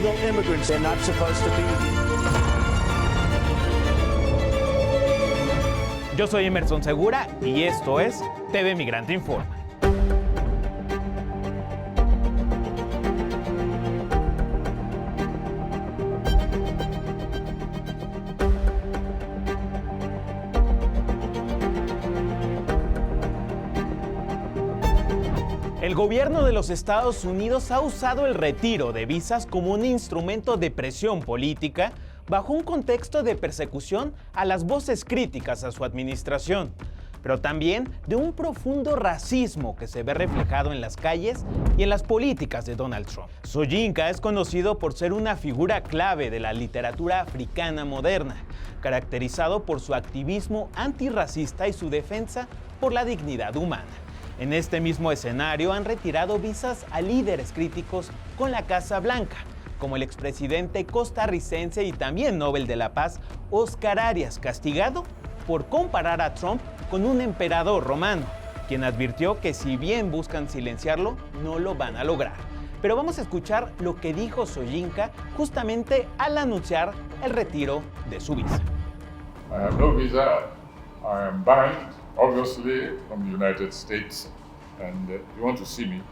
illegal immigrants. They're not supposed to be here. Yo soy Emerson Segura y esto es TV Migrante Informa. El gobierno de los Estados Unidos ha usado el retiro de visas como un instrumento de presión política bajo un contexto de persecución a las voces críticas a su administración, pero también de un profundo racismo que se ve reflejado en las calles y en las políticas de Donald Trump. Soyinka es conocido por ser una figura clave de la literatura africana moderna, caracterizado por su activismo antirracista y su defensa por la dignidad humana. En este mismo escenario han retirado visas a líderes críticos con la Casa Blanca, como el expresidente costarricense y también Nobel de la Paz, Oscar Arias, castigado por comparar a Trump con un emperador romano, quien advirtió que si bien buscan silenciarlo, no lo van a lograr. Pero vamos a escuchar lo que dijo Soyinka justamente al anunciar el retiro de su visa. I have no visa. I am banned, obviously, from the United States. And if you want to see me,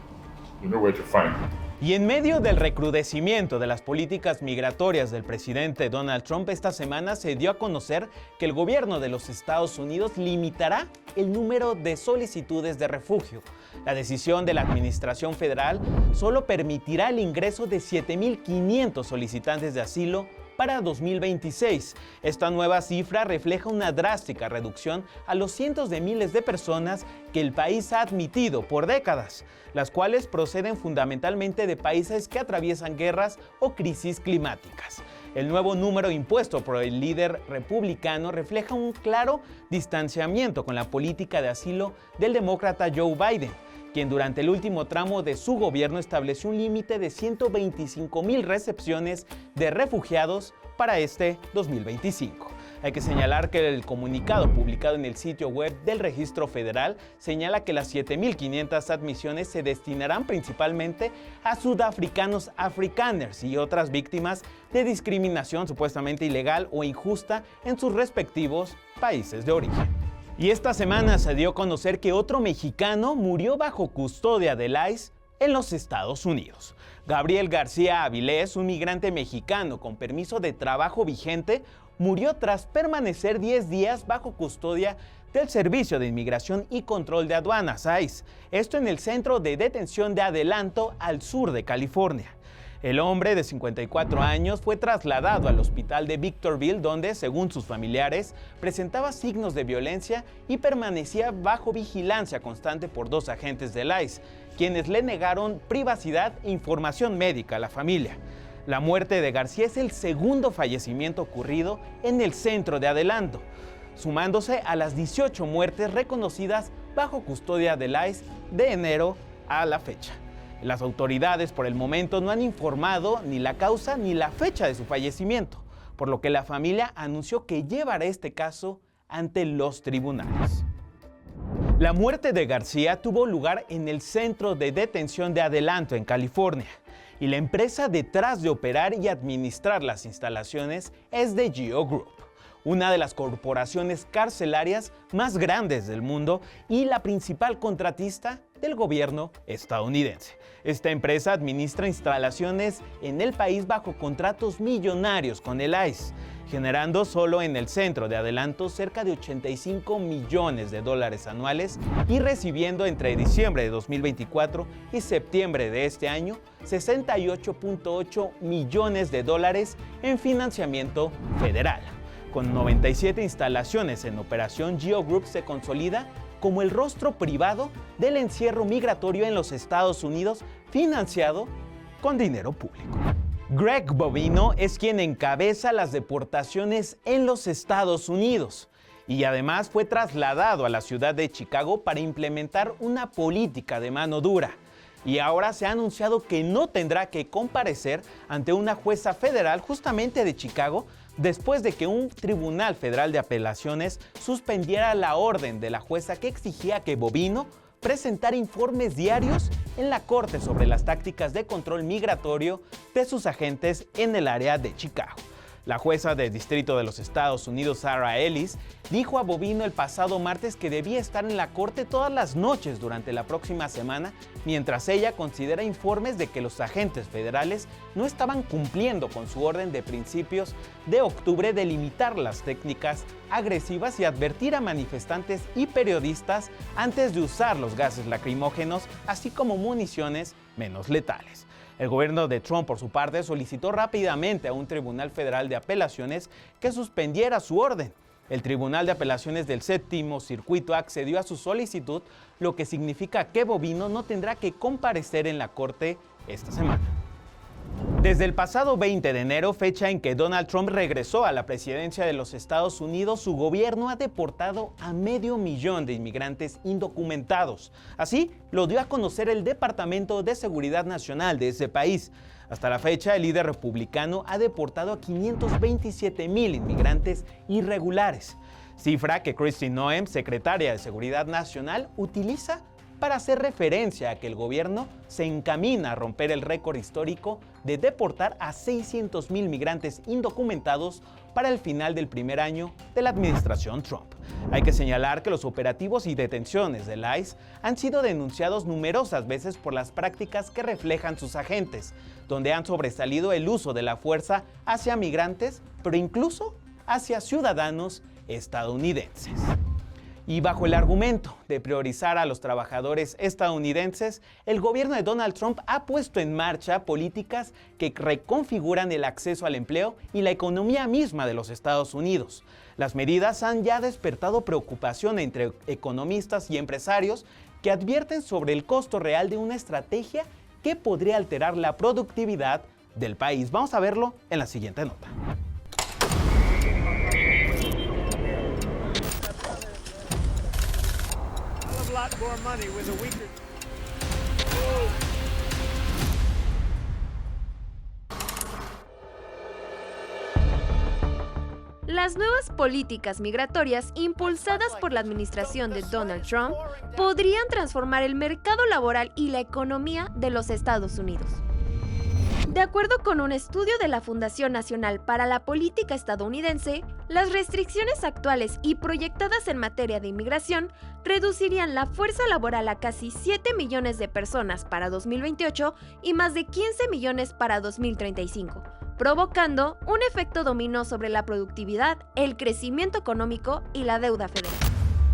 you know where to find me. Y en medio del recrudecimiento de las políticas migratorias del presidente Donald Trump, esta semana se dio a conocer que el gobierno de los Estados Unidos limitará el número de solicitudes de refugio. La decisión de la administración federal solo permitirá el ingreso de 7.500 solicitantes de asilo para 2026. Esta nueva cifra refleja una drástica reducción a los cientos de miles de personas que el país ha admitido por décadas, las cuales proceden fundamentalmente de países que atraviesan guerras o crisis climáticas. El nuevo número impuesto por el líder republicano refleja un claro distanciamiento con la política de asilo del demócrata Joe Biden, quien durante el último tramo de su gobierno estableció un límite de 125,000 recepciones de refugiados para este 2025. Hay que señalar que el comunicado publicado en el sitio web del Registro Federal señala que las 7.500 admisiones se destinarán principalmente a sudafricanos afrikaners y otras víctimas de discriminación supuestamente ilegal o injusta en sus respectivos países de origen. Y esta semana se dio a conocer que otro mexicano murió bajo custodia del ICE en los Estados Unidos. Gabriel García Avilés, un migrante mexicano con permiso de trabajo vigente, murió tras permanecer 10 días bajo custodia del Servicio de Inmigración y Control de Aduanas, ICE. Esto en el Centro de Detención de Adelanto al sur de California. El hombre de 54 años fue trasladado al hospital de Victorville, donde, según sus familiares, presentaba signos de violencia y permanecía bajo vigilancia constante por 2 agentes del ICE, quienes le negaron privacidad e información médica a la familia. La muerte de García es el segundo fallecimiento ocurrido en el centro de Adelanto, sumándose a las 18 muertes reconocidas bajo custodia del ICE de enero a la fecha. Las autoridades por el momento no han informado ni la causa ni la fecha de su fallecimiento, por lo que la familia anunció que llevará este caso ante los tribunales. La muerte de García tuvo lugar en el Centro de Detención de Adelanto, en California, y la empresa detrás de operar y administrar las instalaciones es The GEO Group, una de las corporaciones carcelarias más grandes del mundo y la principal contratista del gobierno estadounidense. Esta empresa administra instalaciones en el país bajo contratos millonarios con el ICE, generando solo en el centro de Adelanto cerca de $85 millones anuales y recibiendo entre diciembre de 2024 y septiembre de este año $68.8 millones en financiamiento federal. Con 97 instalaciones en operación, GEO Group se consolida como el rostro privado del encierro migratorio en los Estados Unidos, financiado con dinero público. Greg Bovino es quien encabeza las deportaciones en los Estados Unidos y además fue trasladado a la ciudad de Chicago para implementar una política de mano dura. Y ahora se ha anunciado que no tendrá que comparecer ante una jueza federal justamente de Chicago después de que un tribunal federal de apelaciones suspendiera la orden de la jueza que exigía que Bovino presentara informes diarios en la Corte sobre las tácticas de control migratorio de sus agentes en el área de Chicago. La jueza del Distrito de los Estados Unidos, Sarah Ellis, dijo a Bovino el pasado martes que debía estar en la corte todas las noches durante la próxima semana, mientras ella considera informes de que los agentes federales no estaban cumpliendo con su orden de principios de octubre de limitar las técnicas agresivas y advertir a manifestantes y periodistas antes de usar los gases lacrimógenos, así como municiones menos letales. El gobierno de Trump, por su parte, solicitó rápidamente a un tribunal federal de apelaciones que suspendiera su orden. El Tribunal de Apelaciones del Séptimo Circuito accedió a su solicitud, lo que significa que Bovino no tendrá que comparecer en la corte esta semana. Desde el pasado 20 de enero, fecha en que Donald Trump regresó a la presidencia de los Estados Unidos, su gobierno ha deportado a 500,000 de inmigrantes indocumentados. Así lo dio a conocer el Departamento de Seguridad Nacional de ese país. Hasta la fecha, el líder republicano ha deportado a 527,000 inmigrantes irregulares, cifra que Kristi Noem, secretaria de Seguridad Nacional, utiliza para hacer referencia a que el gobierno se encamina a romper el récord histórico de deportar a 600,000 migrantes indocumentados para el final del primer año de la administración Trump. Hay que señalar que los operativos y detenciones del ICE han sido denunciados numerosas veces por las prácticas que reflejan sus agentes, donde han sobresalido el uso de la fuerza hacia migrantes, pero incluso hacia ciudadanos estadounidenses. Y bajo el argumento de priorizar a los trabajadores estadounidenses, el gobierno de Donald Trump ha puesto en marcha políticas que reconfiguran el acceso al empleo y la economía misma de los Estados Unidos. Las medidas han ya despertado preocupación entre economistas y empresarios que advierten sobre el costo real de una estrategia que podría alterar la productividad del país. Vamos a verlo en la siguiente nota. Las nuevas políticas migratorias impulsadas por la administración de Donald Trump podrían transformar el mercado laboral y la economía de los Estados Unidos. De acuerdo con un estudio de la Fundación Nacional para la Política Estadounidense, las restricciones actuales y proyectadas en materia de inmigración reducirían la fuerza laboral a casi 7 millones de personas para 2028 y más de 15 millones para 2035, provocando un efecto dominó sobre la productividad, el crecimiento económico y la deuda federal.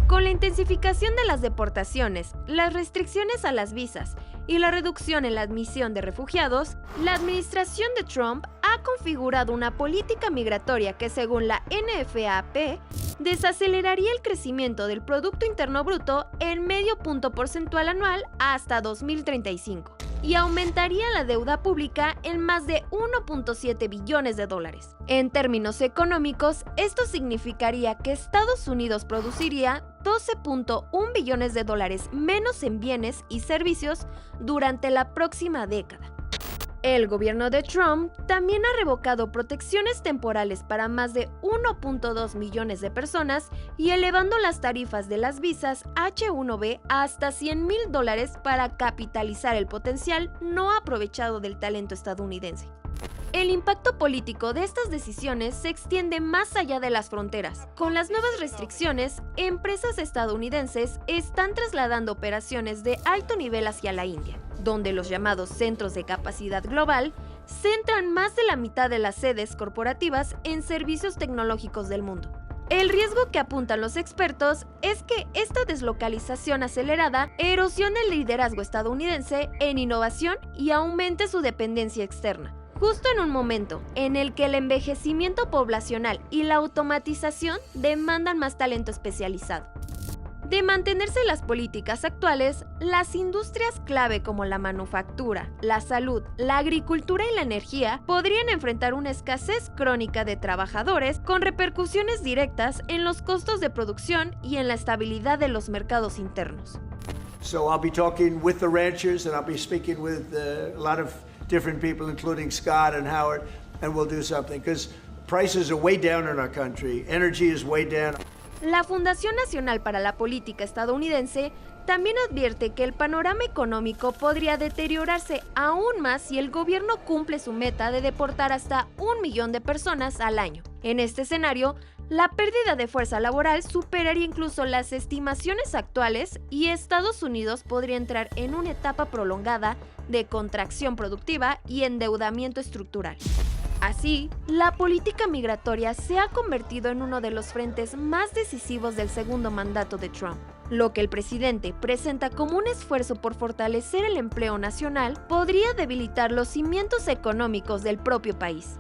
Con la intensificación de las deportaciones, las restricciones a las visas y la reducción en la admisión de refugiados, la administración de Trump ha configurado una política migratoria que, según la NFAP, desaceleraría el crecimiento del Producto Interno Bruto en medio punto porcentual anual hasta 2035 y aumentaría la deuda pública en más de 1.7 billones de dólares. En términos económicos, esto significaría que Estados Unidos produciría 12.1 billones de dólares menos en bienes y servicios durante la próxima década. El gobierno de Trump también ha revocado protecciones temporales para más de 1.2 millones de personas y elevando las tarifas de las visas H-1B a hasta $100,000 para capitalizar el potencial no aprovechado del talento estadounidense. El impacto político de estas decisiones se extiende más allá de las fronteras. Con las nuevas restricciones, empresas estadounidenses están trasladando operaciones de alto nivel hacia la India, donde los llamados centros de capacidad global centran más de la mitad de las sedes corporativas en servicios tecnológicos del mundo. El riesgo que apuntan los expertos es que esta deslocalización acelerada erosione el liderazgo estadounidense en innovación y aumente su dependencia externa, justo en un momento en el que el envejecimiento poblacional y la automatización demandan más talento especializado. De mantenerse las políticas actuales, las industrias clave como la manufactura, la salud, la agricultura y la energía podrían enfrentar una escasez crónica de trabajadores con repercusiones directas en los costos de producción y en la estabilidad de los mercados internos. So I'll be talking with the ranchers and I'll be speaking with a lot of different people, including Scott and Howard, and we'll do something because prices are way down in our country. Energy is way down. La Fundación Nacional para la Política Estadounidense También advierte que el panorama económico podría deteriorarse aún más si el gobierno cumple su meta de deportar hasta 1 millón de personas al año. En este escenario, la pérdida de fuerza laboral superaría incluso las estimaciones actuales y Estados Unidos podría entrar en una etapa prolongada de contracción productiva y endeudamiento estructural. Así, la política migratoria se ha convertido en uno de los frentes más decisivos del segundo mandato de Trump. Lo que el presidente presenta como un esfuerzo por fortalecer el empleo nacional podría debilitar los cimientos económicos del propio país.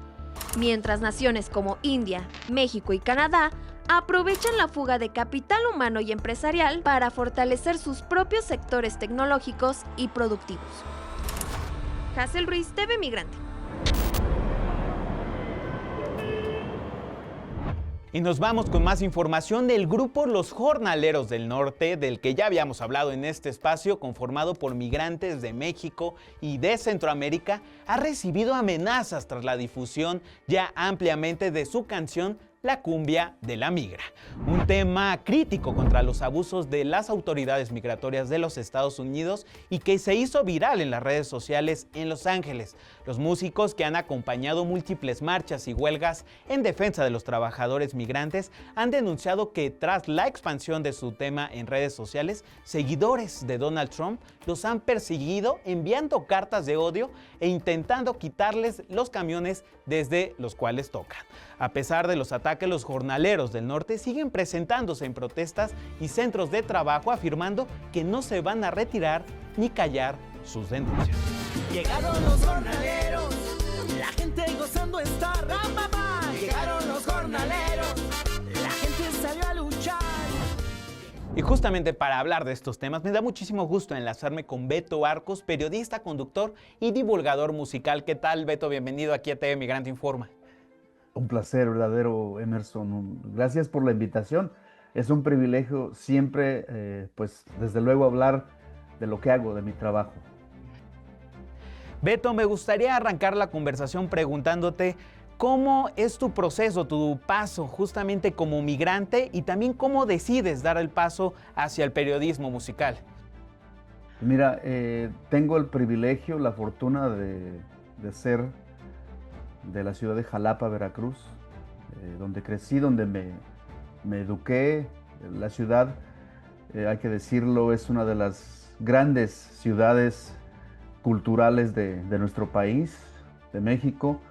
Mientras naciones como India, México y Canadá aprovechan la fuga de capital humano y empresarial para fortalecer sus propios sectores tecnológicos y productivos. Hazel Ruiz, TV Migrante. Y nos vamos con más información del grupo Los Jornaleros del Norte, del que ya habíamos hablado en este espacio, conformado por migrantes de México y de Centroamérica. Ha recibido amenazas tras la difusión ya ampliamente de su canción La Cumbia de la Migra, un tema crítico contra los abusos de las autoridades migratorias de los Estados Unidos y que se hizo viral en las redes sociales en Los Ángeles. Los músicos que han acompañado múltiples marchas y huelgas en defensa de los trabajadores migrantes han denunciado que tras la expansión de su tema en redes sociales, seguidores de Donald Trump los han perseguido enviando cartas de odio e intentando quitarles los camiones desde los cuales tocan. A pesar de los ataques, los jornaleros del norte siguen presentándose en protestas y centros de trabajo afirmando que no se van a retirar ni callar sus denuncias. Llegaron los jornaleros, la gente gozando está, ¡ramamá! Llegaron los jornaleros, la gente salió a luchar. Y justamente para hablar de estos temas me da muchísimo gusto enlazarme con Beto Arcos, periodista, conductor y divulgador musical. ¿Qué tal, Beto? Bienvenido aquí a TV Migrante Informa. Un placer, verdadero, Emerson. Gracias por la invitación. Es un privilegio siempre, pues, desde luego, hablar de lo que hago, de mi trabajo. Beto, me gustaría arrancar la conversación preguntándote cómo es tu proceso, tu paso justamente como migrante y también cómo decides dar el paso hacia el periodismo musical. Mira, tengo el privilegio, la fortuna de ser de la ciudad de Jalapa, Veracruz, donde crecí, donde me eduqué. La ciudad, hay que decirlo, es una de las grandes ciudades culturales de nuestro país, de México,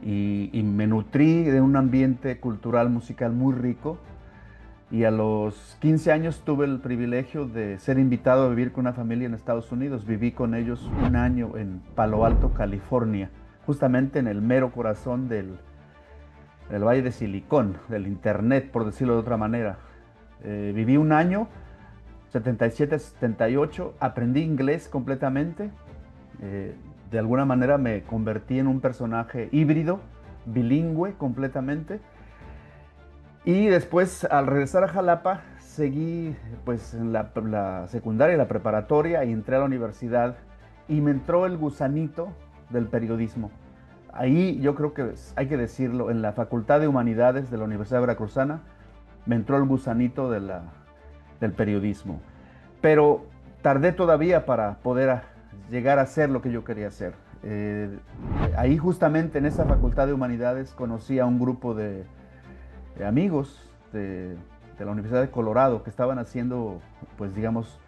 y me nutrí de un ambiente cultural, musical muy rico. Y a los 15 años tuve el privilegio de ser invitado a vivir con una familia en Estados Unidos. Viví con ellos un año en Palo Alto, California, justamente en el mero corazón del Valle de Silicón, del Internet, por decirlo de otra manera. Viví un año, 77-78, aprendí inglés completamente. De alguna manera me convertí en un personaje híbrido, bilingüe completamente. Y después, al regresar a Jalapa, seguí pues, en la secundaria, la preparatoria, y entré a la universidad y me entró el gusanito del periodismo. Ahí yo creo que hay que decirlo, en la Facultad de Humanidades de la Universidad Veracruzana me entró el gusanito del periodismo. Pero tardé todavía para poder llegar a hacer lo que yo quería hacer. Ahí justamente en esa Facultad de Humanidades conocí a un grupo de amigos de la Universidad de Colorado que estaban haciendo, pues digamos,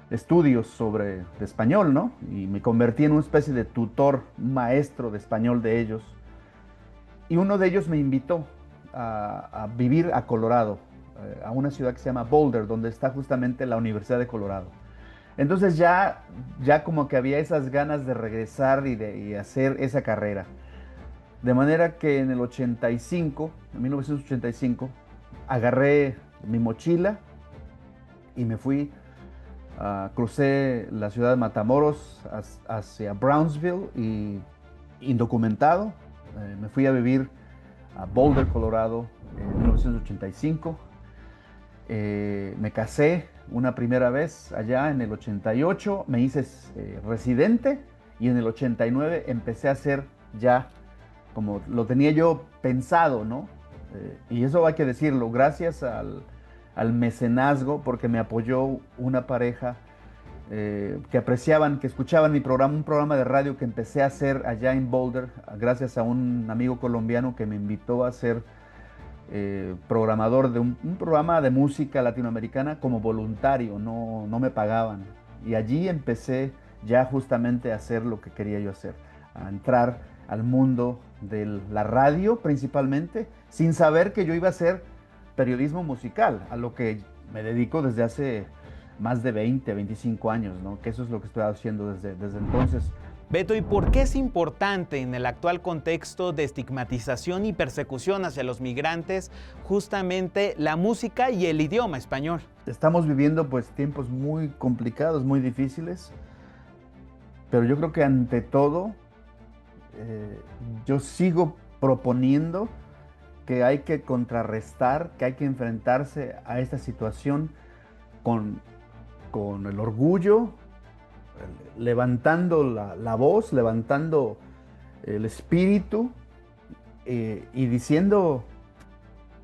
estudios de español, ¿no? Y me convertí en una especie de tutor, un maestro de español de ellos. Y uno de ellos me invitó a vivir a Colorado, a una ciudad que se llama Boulder, donde está justamente la Universidad de Colorado. Entonces ya como que había esas ganas de regresar y hacer esa carrera. De manera que en el 1985, agarré mi mochila y me fui. Crucé la ciudad de Matamoros hacia Brownsville y indocumentado. Me fui a vivir a Boulder, Colorado en 1985. Me casé una primera vez allá en el 88. Me hice residente y en el 89 empecé a hacer ya como lo tenía yo pensado, ¿no? Y eso hay que decirlo, gracias al mecenazgo, porque me apoyó una pareja que apreciaban, que escuchaban mi programa, un programa de radio que empecé a hacer allá en Boulder, gracias a un amigo colombiano que me invitó a ser programador de un programa de música latinoamericana como voluntario, no me pagaban. Y allí empecé ya justamente a hacer lo que quería yo hacer, a entrar al mundo de la radio principalmente, sin saber que yo iba a hacer periodismo musical, a lo que me dedico desde hace más de 20, 25 años, ¿no? Que eso es lo que estoy haciendo desde entonces. Beto, ¿y por qué es importante en el actual contexto de estigmatización y persecución hacia los migrantes justamente la música y el idioma español? Estamos viviendo pues tiempos muy complicados, muy difíciles, pero yo creo que ante todo yo sigo proponiendo que hay que contrarrestar, que hay que enfrentarse a esta situación con el orgullo, levantando la voz, levantando el espíritu y diciendo,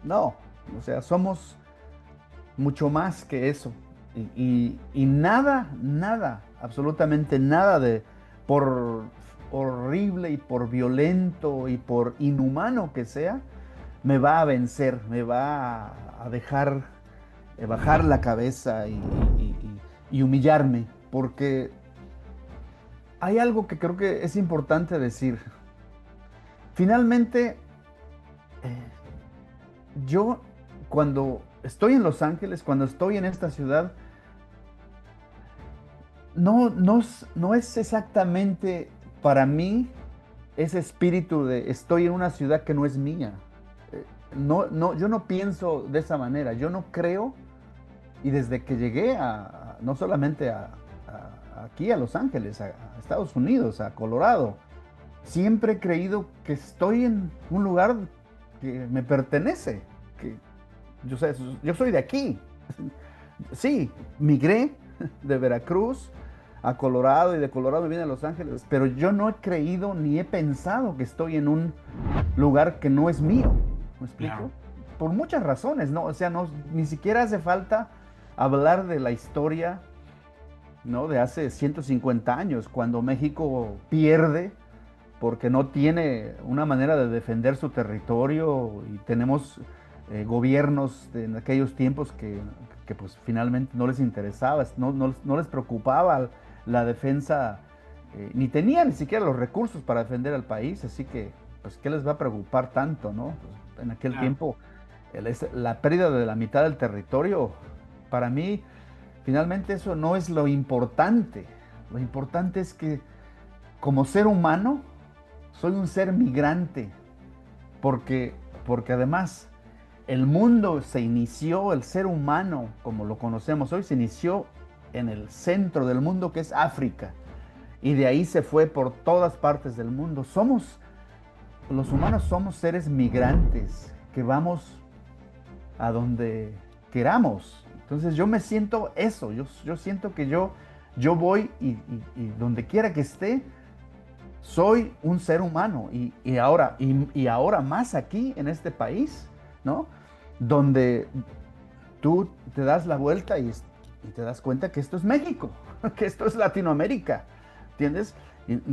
no, o sea, somos mucho más que eso. Y nada, absolutamente nada por horrible y por violento y por inhumano que sea, me va a vencer, me va a dejar bajar la cabeza y humillarme, porque hay algo que creo que es importante decir. Finalmente, yo cuando estoy en Los Ángeles, cuando estoy en esta ciudad, no es exactamente para mí ese espíritu de estoy en una ciudad que no es mía. Yo no pienso de esa manera, yo no creo, y desde que llegué no solamente aquí a Los Ángeles, a Estados Unidos, a Colorado, siempre he creído que estoy en un lugar que me pertenece, que yo soy de aquí. Sí, migré de Veracruz a Colorado y de Colorado me vine a Los Ángeles, pero yo no he creído ni he pensado que estoy en un lugar que no es mío. ¿Me explico? Claro. Por muchas razones, ¿no? O sea, ni siquiera hace falta hablar de la historia, ¿no? De hace 150 años, cuando México pierde porque no tiene una manera de defender su territorio y tenemos gobiernos en aquellos tiempos que pues finalmente no les interesaba, no les preocupaba la defensa, ni tenían ni siquiera los recursos para defender al país, así que pues ¿qué les va a preocupar tanto, no? Pues, en aquel tiempo la pérdida de la mitad del territorio, para mí finalmente eso no es lo importante es que como ser humano soy un ser migrante, porque además el mundo se inició, el ser humano como lo conocemos hoy se inició en el centro del mundo, que es África, y de ahí se fue por todas partes del mundo. Los humanos somos seres migrantes que vamos a donde queramos. Entonces yo me siento eso, yo siento que yo voy y donde quiera que esté, soy un ser humano y ahora más aquí en este país, ¿no? Donde tú te das la vuelta y te das cuenta que esto es México, que esto es Latinoamérica, ¿entiendes?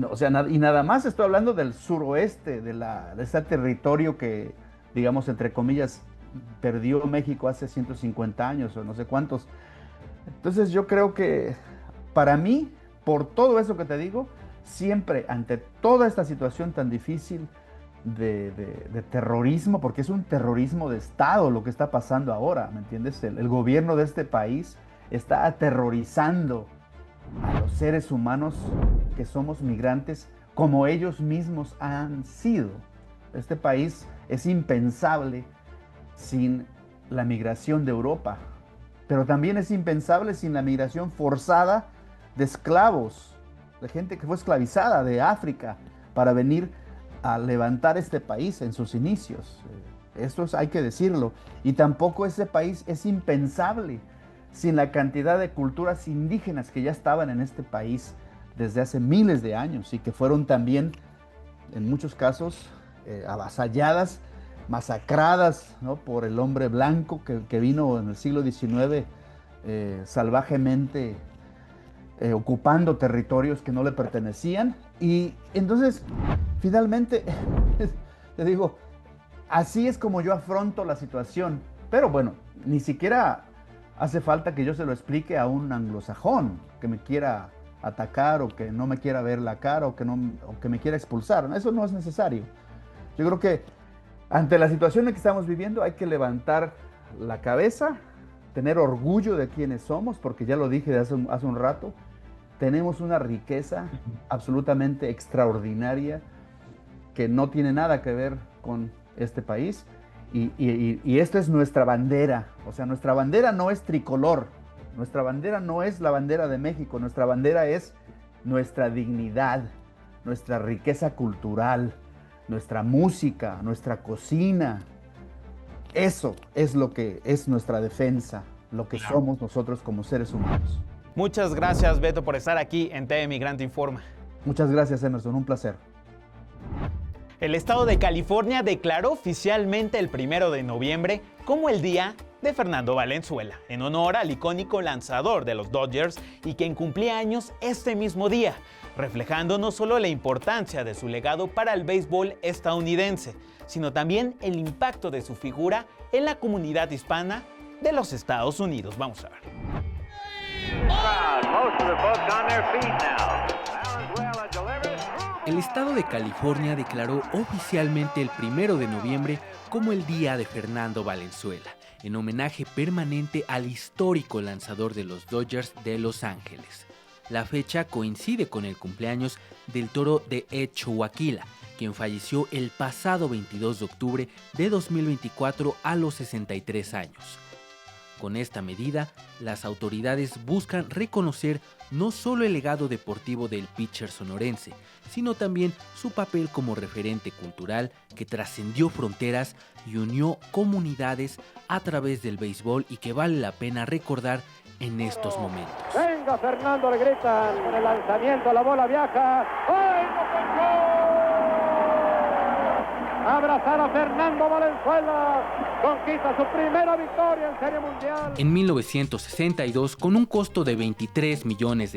O sea, y nada más estoy hablando del suroeste, de ese territorio que, digamos, entre comillas, perdió México hace 150 años o no sé cuántos. Entonces yo creo que para mí, por todo eso que te digo, siempre ante toda esta situación tan difícil de terrorismo, porque es un terrorismo de Estado lo que está pasando ahora, ¿me entiendes? El gobierno de este país está aterrorizando a los seres humanos que somos migrantes como ellos mismos han sido. Este país es impensable sin la migración de Europa, pero también es impensable sin la migración forzada de esclavos, de gente que fue esclavizada de África para venir a levantar este país en sus inicios. Esto hay que decirlo. Y tampoco ese país es impensable sin la cantidad de culturas indígenas que ya estaban en este país desde hace miles de años y que fueron también, en muchos casos, avasalladas masacradas, ¿no?, por el hombre blanco que vino en el siglo XIX salvajemente ocupando territorios que no le pertenecían. Y entonces, finalmente, te digo, así es como yo afronto la situación. Pero bueno, ni siquiera hace falta que yo se lo explique a un anglosajón que me quiera atacar o que no me quiera ver la cara o que me quiera expulsar. Eso no es necesario. Yo creo que ante la situación en que estamos viviendo hay que levantar la cabeza, tener orgullo de quienes somos, porque ya lo dije hace un rato, tenemos una riqueza absolutamente extraordinaria que no tiene nada que ver con este país. Y esta es nuestra bandera. O sea, nuestra bandera no es tricolor, nuestra bandera no es la bandera de México, nuestra bandera es nuestra dignidad, nuestra riqueza cultural, nuestra música, nuestra cocina. Eso es lo que es nuestra defensa, lo que somos nosotros como seres humanos. Muchas gracias, Beto, por estar aquí en TV Migrante Informa. Muchas gracias, Emerson, un placer. El estado de California declaró oficialmente el 1 de noviembre como el Día de Fernando Valenzuela, en honor al icónico lanzador de los Dodgers y quien cumplía años este mismo día, reflejando no solo la importancia de su legado para el béisbol estadounidense, sino también el impacto de su figura en la comunidad hispana de los Estados Unidos. Vamos a ver. El estado de California declaró oficialmente el 1 de noviembre como el Día de Fernando Valenzuela, en homenaje permanente al histórico lanzador de los Dodgers de Los Ángeles. La fecha coincide con el cumpleaños del toro de Ed Choaquila, quien falleció el pasado 22 de octubre de 2024 a los 63 años. Con esta medida, las autoridades buscan reconocer no solo el legado deportivo del pitcher sonorense, sino también su papel como referente cultural que trascendió fronteras y unió comunidades a través del béisbol y que vale la pena recordar en estos momentos. Venga, Fernando, le gritan con el lanzamiento, la bola viaja. ¡Ay, no pegó! Abrazar a Fernando Valenzuela, conquista su primera victoria en Serie Mundial. En 1962, con un costo de $23 millones,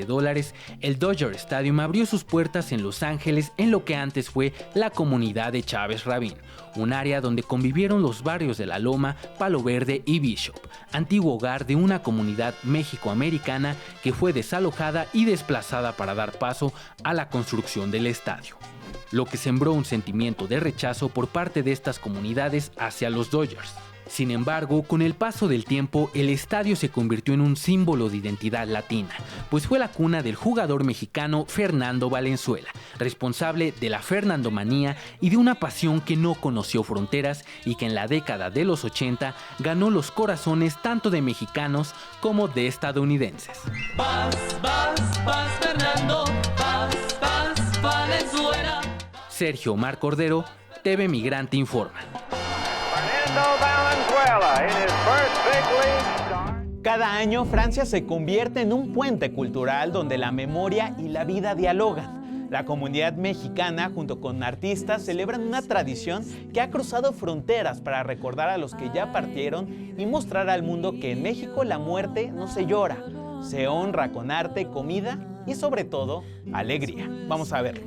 el Dodger Stadium abrió sus puertas en Los Ángeles en lo que antes fue la comunidad de Chávez Rabín, un área donde convivieron los barrios de La Loma, Palo Verde y Bishop, antiguo hogar de una comunidad mexicoamericana que fue desalojada y desplazada para dar paso a la construcción del estadio, lo que sembró un sentimiento de rechazo por parte de estas comunidades hacia los Dodgers. Sin embargo, con el paso del tiempo, el estadio se convirtió en un símbolo de identidad latina, pues fue la cuna del jugador mexicano Fernando Valenzuela, responsable de la Fernandomanía y de una pasión que no conoció fronteras y que en la década de los 80 ganó los corazones tanto de mexicanos como de estadounidenses. Vas, Fernando, vas, Valenzuela. Sergio Omar Cordero, TV Migrante Informa. Cada año Francia se convierte en un puente cultural donde la memoria y la vida dialogan. La comunidad mexicana junto con artistas celebran una tradición que ha cruzado fronteras para recordar a los que ya partieron y mostrar al mundo que en México la muerte no se llora, se honra con arte, comida y sobre todo alegría. Vamos a verlo.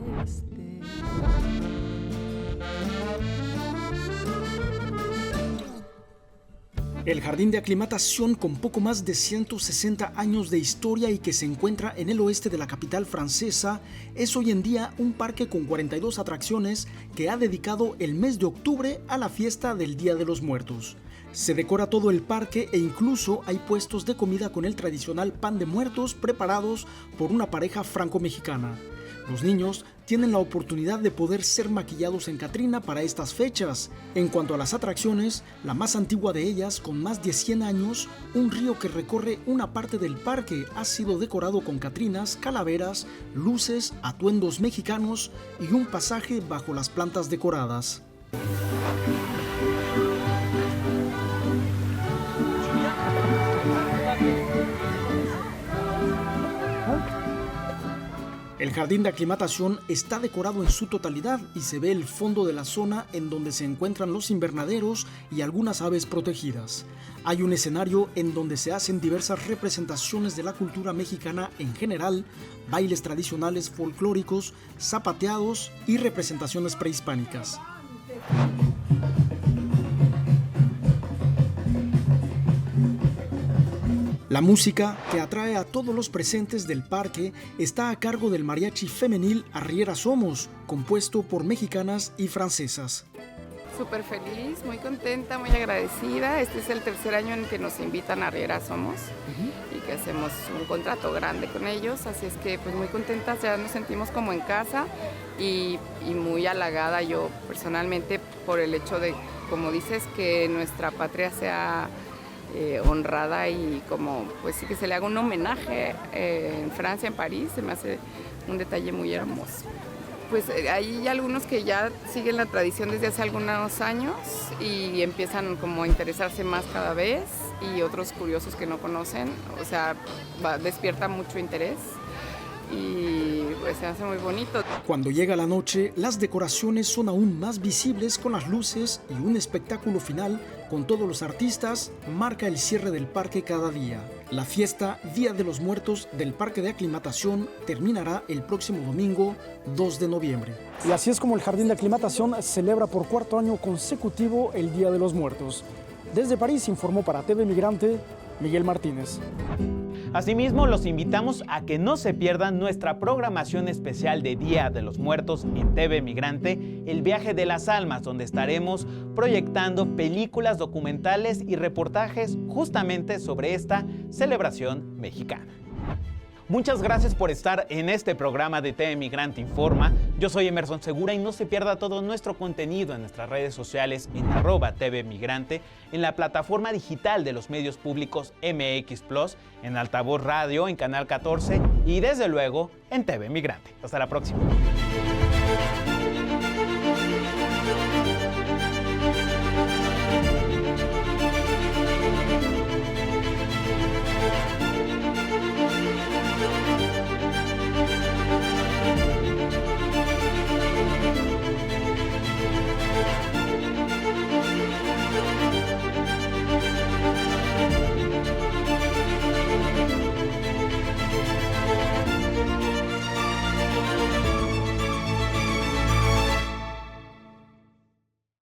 El jardín de aclimatación, con poco más de 160 años de historia y que se encuentra en el oeste de la capital francesa, es hoy en día un parque con 42 atracciones que ha dedicado el mes de octubre a la fiesta del Día de los Muertos. Se decora todo el parque e incluso hay puestos de comida con el tradicional pan de muertos preparados por una pareja franco-mexicana. Los niños tienen la oportunidad de poder ser maquillados en Catrina para estas fechas. En cuanto a las atracciones, la más antigua de ellas, con más de 100 años, un río que recorre una parte del parque, ha sido decorado con catrinas, calaveras, luces, atuendos mexicanos y un pasaje bajo las plantas decoradas. El jardín de aclimatación está decorado en su totalidad y se ve el fondo de la zona en donde se encuentran los invernaderos y algunas aves protegidas. Hay un escenario en donde se hacen diversas representaciones de la cultura mexicana en general, bailes tradicionales folclóricos, zapateados y representaciones prehispánicas. La música, que atrae a todos los presentes del parque, está a cargo del mariachi femenil Arriera Somos, compuesto por mexicanas y francesas. Súper feliz, muy contenta, muy agradecida. Este es el tercer año en que nos invitan a Arriera Somos y que hacemos un contrato grande con ellos, así es que pues muy contentas, ya nos sentimos como en casa y muy halagada yo personalmente por el hecho de, como dices, que nuestra patria sea honrada y como pues sí que se le haga un homenaje en Francia, en París, se me hace un detalle muy hermoso. Pues hay algunos que ya siguen la tradición desde hace algunos años y empiezan como a interesarse más cada vez y otros curiosos que no conocen, o sea, despierta mucho interés y pues se hace muy bonito. Cuando llega la noche, las decoraciones son aún más visibles con las luces y un espectáculo final con todos los artistas marca el cierre del parque cada día. La fiesta Día de los Muertos del Parque de Aclimatación terminará el próximo domingo 2 de noviembre. Y así es como el Jardín de Aclimatación celebra por cuarto año consecutivo el Día de los Muertos. Desde París informó para TV Migrante Miguel Martínez. Asimismo, los invitamos a que no se pierdan nuestra programación especial de Día de los Muertos en TV Migrante, El Viaje de las Almas, donde estaremos proyectando películas, documentales y reportajes justamente sobre esta celebración mexicana. Muchas gracias por estar en este programa de TV Migrante Informa. Yo soy Emerson Segura y no se pierda todo nuestro contenido en nuestras redes sociales en @TV Migrante, en la plataforma digital de los medios públicos MX Plus, en Altavoz Radio, en Canal 14 y desde luego en TV Migrante. Hasta la próxima.